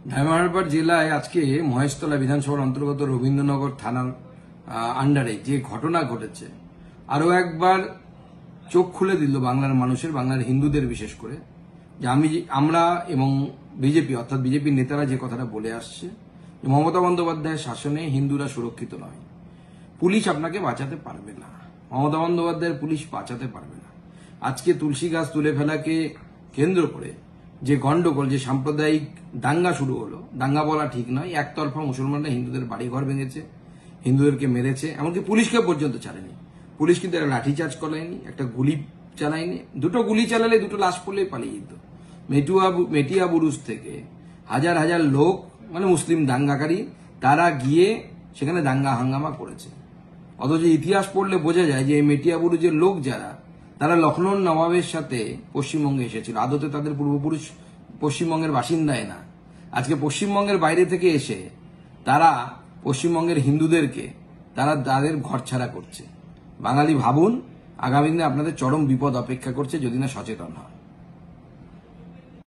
ধামরাইহাট জেলায় আজকে মহেশতলা বিধানসভার অন্তর্গত রবীন্দ্রনগর থানার আন্ডারে যে ঘটনা ঘটেছে আরো একবার চোখ খুলে দিল বাংলার মানুষের, বাংলার হিন্দুদের বিশেষ করে, যে আমরা এবং বিজেপি অর্থাৎ বিজেপির নেতারা যে কথাটা বলে আসছে, মমতা বন্দ্যোপাধ্যায়ের শাসনে হিন্দুরা সুরক্ষিত নয়, পুলিশ আপনাকে বাঁচাতে পারবে না, মমতা বন্দ্যোপাধ্যায়ের পুলিশ বাঁচাতে পারবে না। আজকে তুলসী গাছ তুলে ফেলাকে কেন্দ্র করে যে গন্ডগোল, যে সাম্প্রদায়িক দাঙ্গা শুরু হলো, দাঙ্গা বলা ঠিক নয়, একতরফা মুসলমানরা হিন্দুদের বাড়িঘর ভেঙেছে, হিন্দুদেরকে মেরেছে, এমনকি পুলিশকে পর্যন্ত ছাড়েনি। পুলিশ কিন্তু একটা লাঠিচার্জ করায়নি, একটা গুলি চালায়নি। দুটো গুলি চালালে দুটো লাশ পড়লে পালিয়ে যেত। মেটিয়া বুরুজ থেকে হাজার হাজার লোক, মানে মুসলিম দাঙ্গাকারী, তারা গিয়ে সেখানে দাঙ্গা হাঙ্গামা করেছে। অথচ ইতিহাস পড়লে বোঝা যায় যে মেটিয়া বুরুজের লোক যারা, তারা লখনৌর নবাবের সাথে পশ্চিমবঙ্গে এসেছিল। আদতে তাদের পূর্বপুরুষ পশ্চিমবঙ্গের বাসিন্দায় না। আজকে পশ্চিমবঙ্গের বাইরে থেকে এসে তারা পশ্চিমবঙ্গের হিন্দুদেরকে তাদের ঘরছাড়া করছে। বাঙালি ভাবুন, আগামী দিনে আপনাদের চরম বিপদ অপেক্ষা করছে যদি না সচেতন হন।